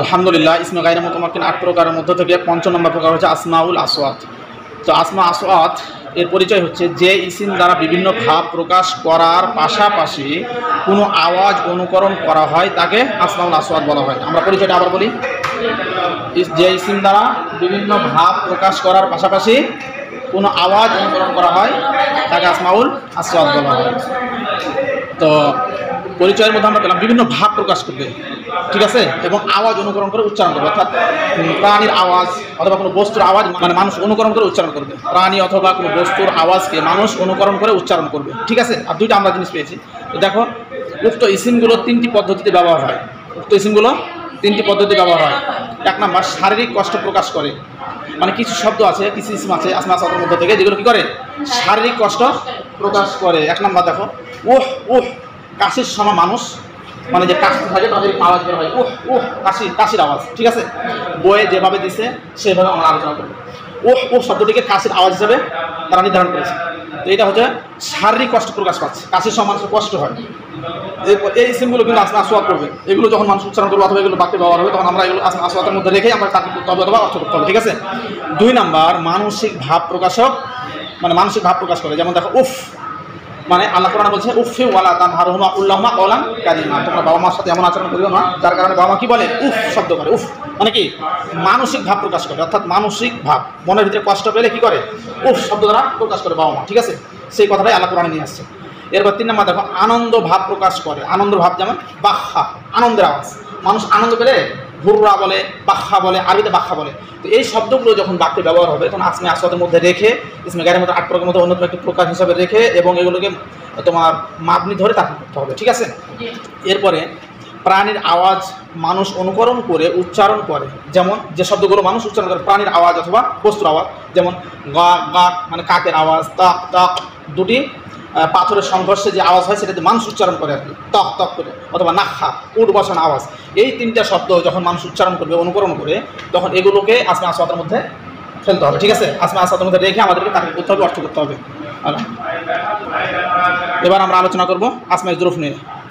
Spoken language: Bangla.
আলহামদুলিল্লাহ ইসমে গায়রে মুতামাক্কিন ৮ প্রকারের মধ্য থেকে ৫ নম্বর প্রকার হচ্ছে আসমাউল আসওয়াত। তো আসমা আসওয়াত এর পরিচয় হচ্ছে যে ইসিম দ্বারা বিভিন্ন ভাব প্রকাশ করার পাশাপাশি কোনো আওয়াজ অনুকরণ করা হয় তাকে আসমাউল আসওয়াত বলা হয়। আমরা পরিচয়টা আবার বলি, যে ইসিম দ্বারা বিভিন্ন ভাব প্রকাশ করার পাশাপাশি কোনো আওয়াজ অনুকরণ করা হয় তাকে আসমাউল আসওয়াত বলা হয়। তো পরিচয়ের মধ্যে আমরা পেলাম বিভিন্ন ভাব প্রকাশ করবে, ঠিক আছে, এবং আওয়াজ অনুকরণ করে উচ্চারণ করবে, অর্থাৎ প্রাণীর আওয়াজ অথবা কোনো বস্তুর আওয়াজ মানে মানুষ অনুকরণ করে উচ্চারণ করবে, প্রাণী অথবা কোনো বস্তুর আওয়াজকে মানুষ অনুকরণ করে উচ্চারণ করবে, ঠিক আছে। আর দুইটা আমরা জিনিস পেয়েছি। তো দেখো, উক্ত ইসিমগুলো 3টি পদ্ধতিতে ব্যবহার হয়। উক্ত ইসিমগুলো 3টি পদ্ধতিতে ব্যবহার হয়। 1 নম্বর, শারীরিক কষ্ট প্রকাশ করে, মানে কিছু শব্দ আছে, কিছু ইসিম আছে আসমা আসওয়াতের মধ্যে থেকে যেগুলো কী করে, শারীরিক কষ্ট প্রকাশ করে। 1 নম্বর দেখো, উহ উহ, কাশির সময় মানুষ মানে যে কাশি থাকে তাদের আওয়াজ বের হয়, উহ উহ, কাশির আওয়াজ, ঠিক আছে। বইয়ে যেভাবে দিছে সেভাবে আমরা আলোচনা করবো। উহ উহ শব্দটিকে কাশির আওয়াজ হিসেবে তারা নির্ধারণ করেছে। তো এটা হচ্ছে শারীরিক কষ্ট প্রকাশ পাচ্ছে, কাশির সময় মানুষের কষ্ট হয়। এই ইসিমগুলো কিন্তু আসমা আসওয়াত করবে। এগুলো যখন মানুষ উচ্চারণ করবে অথবা এগুলো বাক্যে ব্যবহার হবে তখন আমরা এগুলো আসমা আসওয়াতের মধ্যে রেখে আমরা তাকে করতে হবে অথবা অর্থ করতে হবে, ঠিক আছে। 2 নম্বর, মানসিক ভাব প্রকাশক, মানে মানসিক ভাব প্রকাশ করে। যেমন দেখো, উফ, মানে আল্লাহ কোরআনে বলছে উফি ওয়ালা তানহারহুমা উল্লাহুমা কওলান কারীমা, তোমরা বাবা মার সাথে এমন আচরণ করিও না যার কারণে বাবা মা কি বলে, উফ শব্দ করে। উফ মানে কি, মানসিক ভাব প্রকাশ করে, অর্থাৎ মানসিক ভাব, মনের ভিতরে কষ্ট পেলে কি করে, উফ শব্দ দ্বারা প্রকাশ করে বাবা মা, ঠিক আছে। সেই কথাটাই আল্লাহ কোরআনে নিয়ে আসছে। এরপর 3 নম্বর দেখো, আনন্দ ভাব প্রকাশ করে। আনন্দ ভাব যেমন বাহ্হা, আনন্দের আওয়াজ, মানুষ আনন্দ পেলে হুররা বলে, বাহ্হা বলে, আরবিতে বাহ্হা বলে। তো এই শব্দগুলো যখন বাক্যে ব্যবহার হবে তখন আসমে আসওয়াতের মধ্যে রেখে, ইসমে গায়রের মধ্যে 8 প্রকারের মধ্যে অন্যতম একটি প্রকার হিসাবে রেখে এবং এগুলোকে তোমার মাবনি ধরে তাকে করতে হবে, ঠিক আছে। এরপরে প্রাণীর আওয়াজ মানুষ অনুকরণ করে উচ্চারণ করে, যেমন যে শব্দগুলো মানুষ উচ্চারণ করে প্রাণীর আওয়াজ অথবা বস্তুর আওয়াজ, যেমন গা গা মানে কাকের আওয়াজ, তাক তাক দুটি পাথরের সংঘর্ষে যে আওয়াজ হয় সেটাতে মানুষ উচ্চারণ করে আর কি, তক তক করে, অথবা নাখা উট বসানো আওয়াজ। এই 3টা শব্দ যখন মানুষ উচ্চারণ করবে অনুকরণ করে তখন এগুলোকে আসমা আসওয়াতের মধ্যে ফেলতে হবে, ঠিক আছে। আসমা আসওয়াতের মধ্যে রেখে আমাদেরকে তাকে করতে হবে, অর্থ করতে হবে। এবার আমরা আলোচনা করব আসমায়ে জুরুফ নিয়ে।